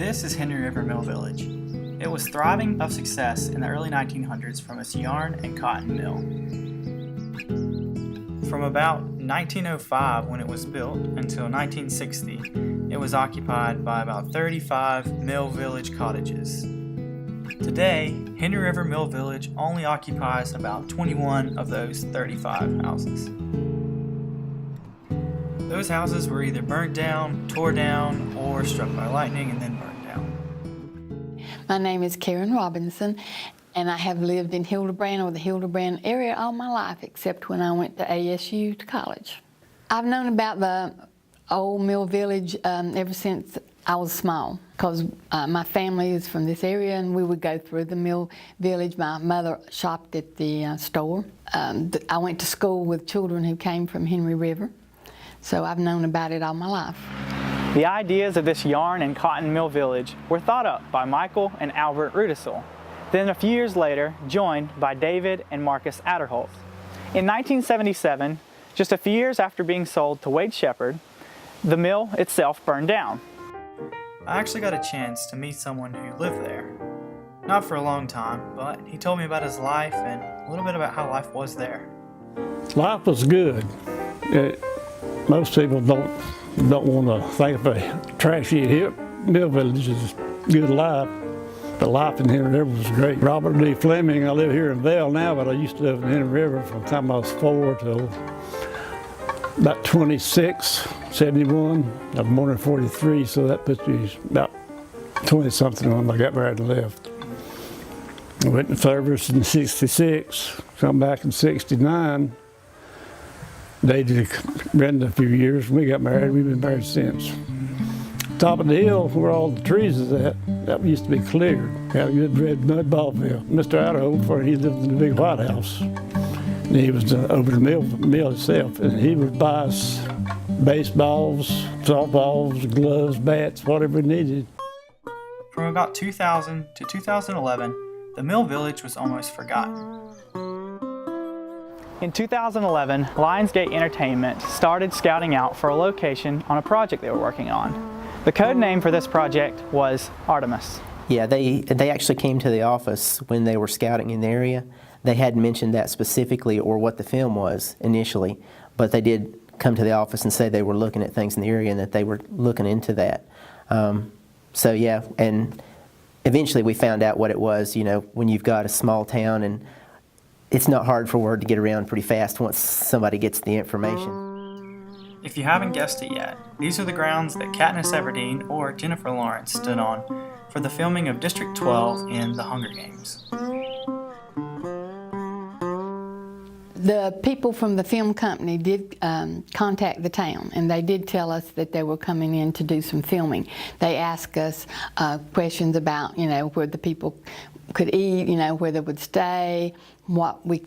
This is Henry River Mill Village. It was thriving of success in the early 1900s from its yarn and cotton mill. From about 1905 when it was built until 1960, it was occupied by about 35 Mill Village cottages. Today, Henry River Mill Village only occupies about 21 of those 35 houses. Those houses were either burnt down, tore down, or struck by lightning and then burned down. My name is Karen Robinson, and I have lived in Hildebrand or the Hildebrand area all my life, except when I went to ASU to college. I've known about the old Mill Village ever since I was small, because my family is from this area, and we would go through the Mill Village. My mother shopped at the store. I went to school with children who came from Henry River, so I've known about it all my life. The ideas of this yarn and cotton mill village were thought up by Michael and Albert Rudisill, then a few years later joined by David and Marcus Adderholt. In 1977, just a few years after being sold to Wade Shepherd, the mill itself burned down. I actually got a chance to meet someone who lived there. Not for a long time, but he told me about his life and a little bit about how life was there. Life was good. Most people don't want to think of a trashy mill village as good life, but life in Henry River was great. Robert D. Fleming, I live here in Vail now, but I used to live in Henry River from the time I was 4 till about 26, 71. I was born in 43, so that puts me about 20-something when I got married and left. I went to service in 66, come back in 69. Dated Brenda a few years. When we got married, we've been married since. Top of the hill where all the trees is at, that used to be cleared. Had a good red mud ball field. Mr. Idaho, before he lived in the big White House. And he was over the mill itself, and he would buy us baseballs, softballs, gloves, bats, whatever we needed. From about 2000 to 2011, the mill village was almost forgotten. In 2011, Lionsgate Entertainment started scouting out for a location on a project they were working on. The code name for this project was Artemis. Yeah, they actually came to the office when they were scouting in the area. They hadn't mentioned that specifically or what the film was initially, but they did come to the office and say they were looking at things in the area and that they were looking into that. So yeah, and eventually we found out what it was. You know, when you've got a small town, and it's not hard for word to get around pretty fast once somebody gets the information. If you haven't guessed it yet, these are the grounds that Katniss Everdeen or Jennifer Lawrence stood on for the filming of District 12 in The Hunger Games. The people from the film company did contact the town, and they did tell us that they were coming in to do some filming. They asked us questions about, you know, where the people could eat, you know, where they would stay,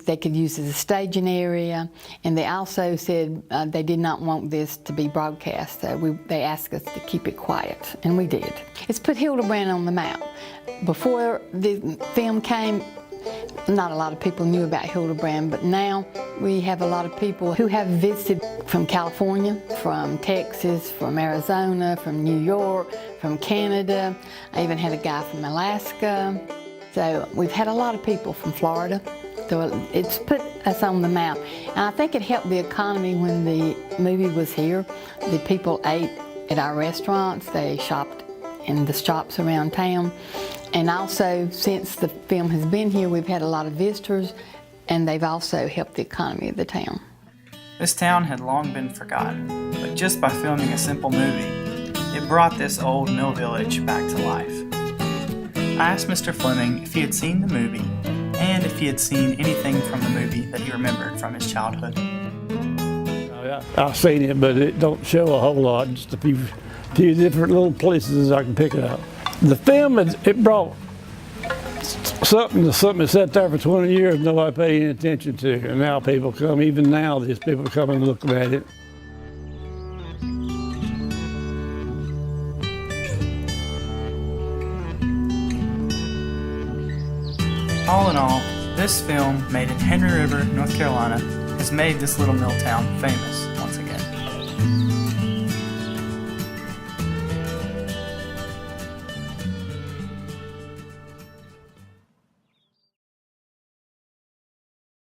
they could use as a staging area, and they also said they did not want this to be broadcast. So they asked us to keep it quiet, and we did. It's put Hildebrand on the map. Before the film came, not a lot of people knew about Hildebrand, but now we have a lot of people who have visited from California, from Texas, from Arizona, from New York, from Canada. I even had a guy from Alaska. So we've had a lot of people from Florida. So it's put us on the map. And I think it helped the economy when the movie was here. The people ate at our restaurants, they shopped in the shops around town. And also, since the film has been here, we've had a lot of visitors, and they've also helped the economy of the town. This town had long been forgotten, but just by filming a simple movie, it brought this old mill village back to life. I asked Mr. Fleming if he had seen the movie, and if he had seen anything from the movie that he remembered from his childhood. I've seen it, but it don't show a whole lot, just a few different little places I can pick it out. The film, it brought something that sat there for 20 years nobody paid any attention to, and now people come, even now these people come and look at it. All in all, this film, made in Henry River, North Carolina, has made this little mill town famous once again.